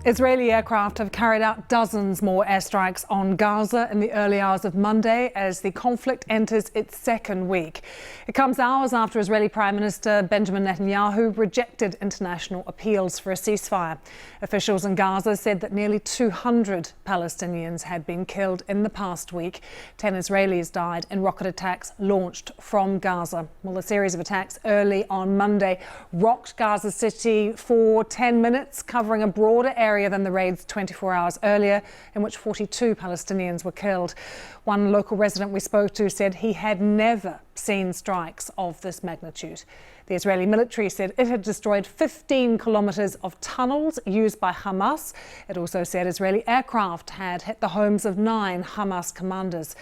Israeli aircraft have carried out dozens more airstrikes on Gaza in the early hours of Monday as the conflict enters its second week. It comes hours after Israeli Prime Minister Benjamin Netanyahu rejected international appeals for a ceasefire. Officials in Gaza said that nearly 200 Palestinians had been killed in the past week. 10 Israelis died in rocket attacks launched from Gaza. Well, a series of attacks early on Monday rocked Gaza City for 10 minutes, covering a broader area than the raids 24 hours earlier, in which 42 Palestinians were killed. One local resident we spoke to said he had never seen strikes of this magnitude. The Israeli military said it had destroyed 15 kilometres of tunnels used by Hamas. It also said Israeli aircraft had hit the homes of 9 Hamas commanders.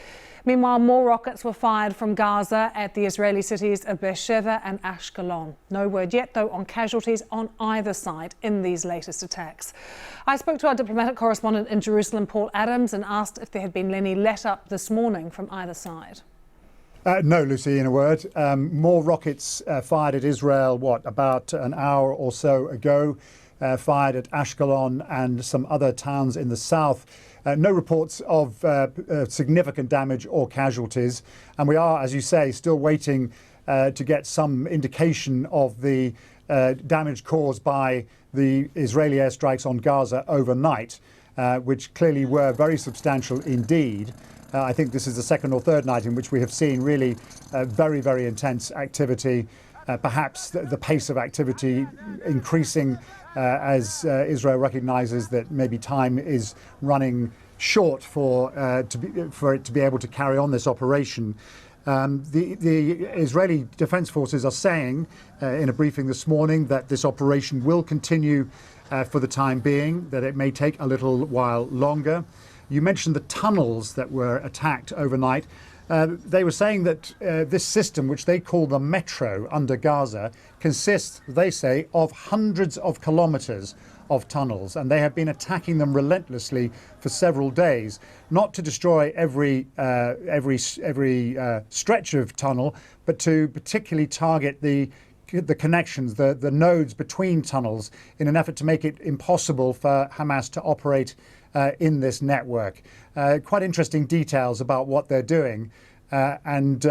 Meanwhile, more rockets were fired from Gaza at the Israeli cities of Beersheba and Ashkelon. No word yet, though, on casualties on either side in these latest attacks. I spoke to our diplomatic correspondent in Jerusalem, Paul Adams, and asked if there had been any let-up this morning from either side. No, Lucy, in a word. More rockets fired at Israel, about an hour or so ago, fired at Ashkelon and some other towns in the south. No reports of significant damage or casualties. And we are, as you say, still waiting to get some indication of the damage caused by the Israeli airstrikes on Gaza overnight, which clearly were very substantial indeed. I think this is the second or third night in which we have seen really very, very intense activity, perhaps the pace of activity increasing as Israel recognises that maybe time is running short for it to be able to carry on this operation. The Israeli Defence Forces are saying in a briefing this morning that this operation will continue for the time being, that it may take a little while longer. You mentioned the tunnels that were attacked overnight. They were saying that this system, which they call the metro under Gaza, consists, they say, of hundreds of kilometres of tunnels, and they have been attacking them relentlessly for several days, not to destroy every stretch of tunnel, but to particularly target the connections, the nodes between tunnels, in an effort to make it impossible for Hamas to operate in this network. Quite interesting details about what they're doing, and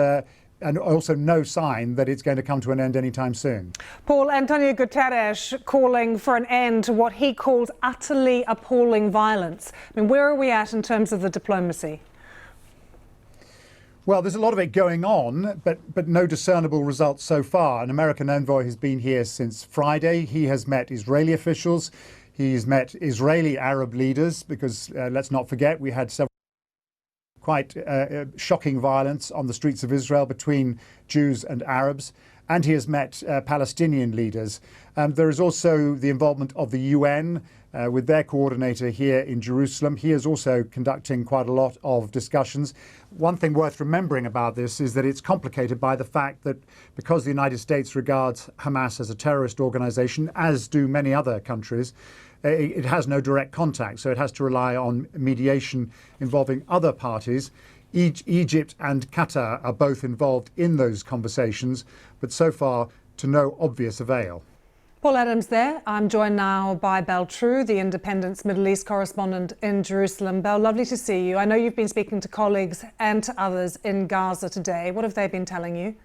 also no sign that it's going to come to an end anytime soon. Paul, Antonio Guterres calling for an end to what he calls utterly appalling violence. I mean, where are we at in terms of the diplomacy? Well, there's a lot of it going on, but no discernible results so far. An American envoy has been here since Friday. He has met Israeli officials. He's met Israeli Arab leaders because, let's not forget, we had several quite shocking violence on the streets of Israel between Jews and Arabs. And he has met Palestinian leaders. There is also the involvement of the UN with their coordinator here in Jerusalem. He is also conducting quite a lot of discussions. One thing worth remembering about this is that it's complicated by the fact that because the United States regards Hamas as a terrorist organization, as do many other countries, it has no direct contact. So it has to rely on mediation involving other parties. Egypt and Qatar are both involved in those conversations, but so far to no obvious avail. Paul Adams there. I'm joined now by Belle True, the Independent's Middle East correspondent in Jerusalem. Belle, lovely to see you. I know you've been speaking to colleagues and to others in Gaza today. What have they been telling you?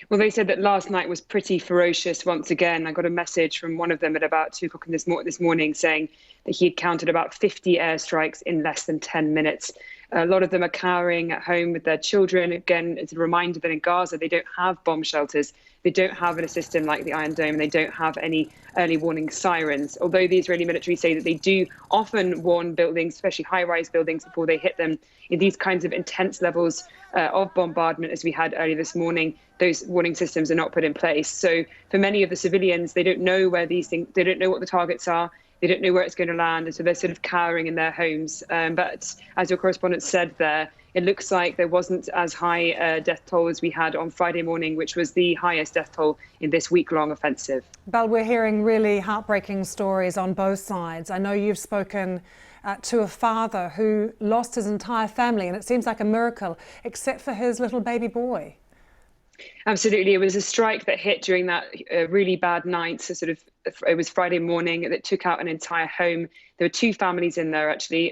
Well, they said that last night was pretty ferocious once again. I got a message from one of them at about 2 o'clock this morning saying that he had counted about 50 airstrikes in less than 10 minutes. A lot of them are cowering at home with their children. Again, it's a reminder that in Gaza, they don't have bomb shelters. They don't have a system like the Iron Dome. They don't have any early warning sirens. Although the Israeli military say that they do often warn buildings, especially high-rise buildings, before they hit them. In these kinds of intense levels of bombardment, as we had earlier this morning, those warning systems are not put in place. So for many of the civilians, they don't know where these things, they don't know what the targets are. They don't know where it's going to land, and so they're sort of cowering in their homes. But as your correspondent said there, it looks like there wasn't as high a death toll as we had on Friday morning, which was the highest death toll in this week-long offensive. Belle, we're hearing really heartbreaking stories on both sides. I know you've spoken to a father who lost his entire family, and it seems like a miracle, except for his little baby boy. Absolutely. It was a strike that hit during that really bad night, so sort of it was Friday morning that took out an entire home. There were two families in there, actually.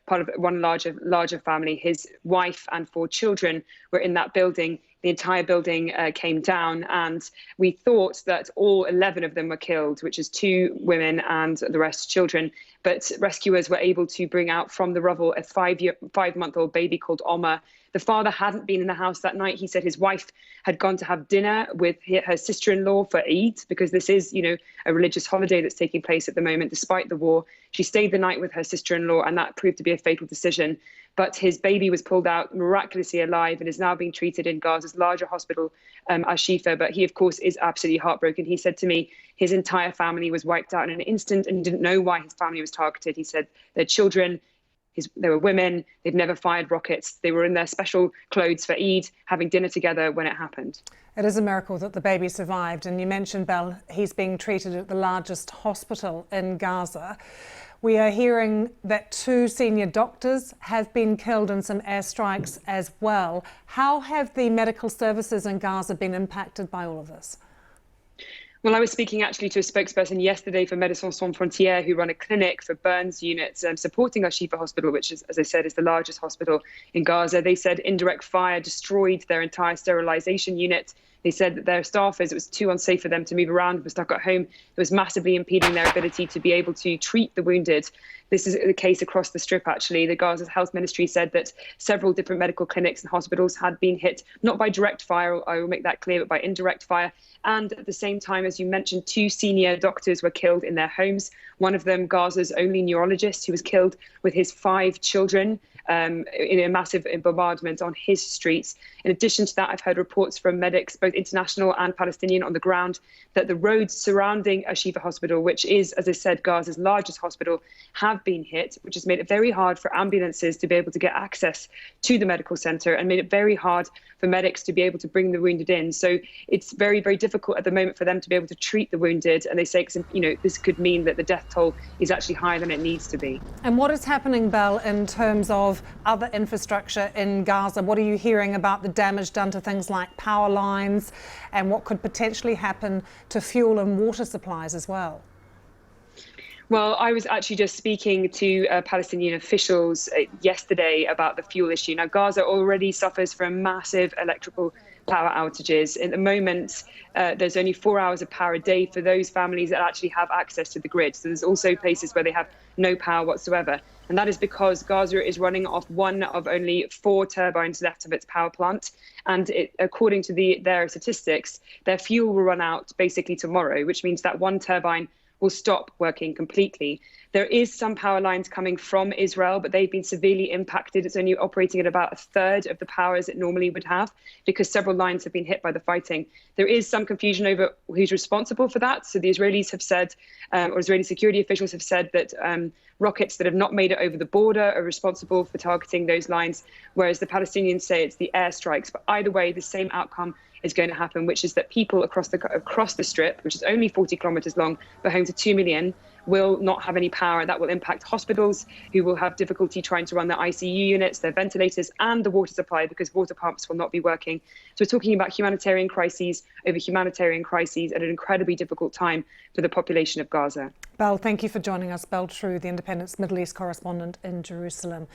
Part of one larger family. His wife and 4 children were in that building. The entire building came down, and we thought that all 11 of them were killed, which is 2 women and the rest children. But rescuers were able to bring out from the rubble a 5-month-old baby called Omar. The father hadn't been in the house that night. He said his wife had gone to have dinner with her sister-in-law for Eid, because this is, a religious holiday that's taking place at the moment, despite the war. She stayed the night with her sister-in-law, and that proved to be a fatal decision. But his baby was pulled out miraculously alive and is now being treated in Gaza's larger hospital, Al-Shifa. But he, of course, is absolutely heartbroken. He said to me his entire family was wiped out in an instant, and he didn't know why his family was targeted. He said their children, there were women, they'd never fired rockets. They were in their special clothes for Eid, having dinner together when it happened. It is a miracle that the baby survived. And you mentioned, Belle, he's being treated at the largest hospital in Gaza. We are hearing that 2 senior doctors have been killed in some airstrikes as well. How have the medical services in Gaza been impacted by all of this? Well, I was speaking actually to a spokesperson yesterday for Médecins Sans Frontières, who run a clinic for burns units supporting Al-Shifa Hospital, which is, as I said, is the largest hospital in Gaza. They said indirect fire destroyed their entire sterilization unit. They said that their staffers, it was too unsafe for them to move around, were stuck at home. It was massively impeding their ability to be able to treat the wounded. This is the case across the Strip, actually. The Gaza Health Ministry said that several different medical clinics and hospitals had been hit, not by direct fire, I will make that clear, but by indirect fire. And at the same time, as you mentioned, 2 senior doctors were killed in their homes. One of them, Gaza's only neurologist, who was killed with his 5 children in a massive bombardment on his streets. In addition to that, I've heard reports from medics, both international and Palestinian, on the ground that the roads surrounding Al-Shifa Hospital, which is, as I said, Gaza's largest hospital, have been hit, which has made it very hard for ambulances to be able to get access to the medical centre, and made it very hard for medics to be able to bring the wounded in. So it's very, very difficult at the moment for them to be able to treat the wounded. And they say, this could mean that the death toll is actually higher than it needs to be. And what is happening, Belle, in terms of other infrastructure in Gaza? What are you hearing about the damage done to things like power lines, and what could potentially happen to fuel and water supplies as well? Well, I was actually just speaking to Palestinian officials yesterday about the fuel issue. Now, Gaza already suffers from massive electrical power outages. At the moment, there's only 4 hours of power a day for those families that actually have access to the grid. So there's also places where they have no power whatsoever. And that is because Gaza is running off one of only 4 turbines left of its power plant. And according to their statistics, their fuel will run out basically tomorrow, which means that one turbine will stop working completely. There is some power lines coming from Israel, but they've been severely impacted. It's only operating at about 1/3 of the power as it normally would have, because several lines have been hit by the fighting. There is some confusion over who's responsible for that. So the Israelis have said, or Israeli security officials have said, that rockets that have not made it over the border are responsible for targeting those lines, whereas the Palestinians say it's the airstrikes. But either way, the same outcome is going to happen, which is that people across the Strip, which is only 40 kilometers long, but home to 2 million, will not have any power. That will impact hospitals, who will have difficulty trying to run their ICU units, their ventilators, and the water supply, because water pumps will not be working. So we're talking about humanitarian crises over humanitarian crises at an incredibly difficult time for the population of Gaza. Belle, thank you for joining us. Belle True, the Independent's Middle East correspondent in Jerusalem.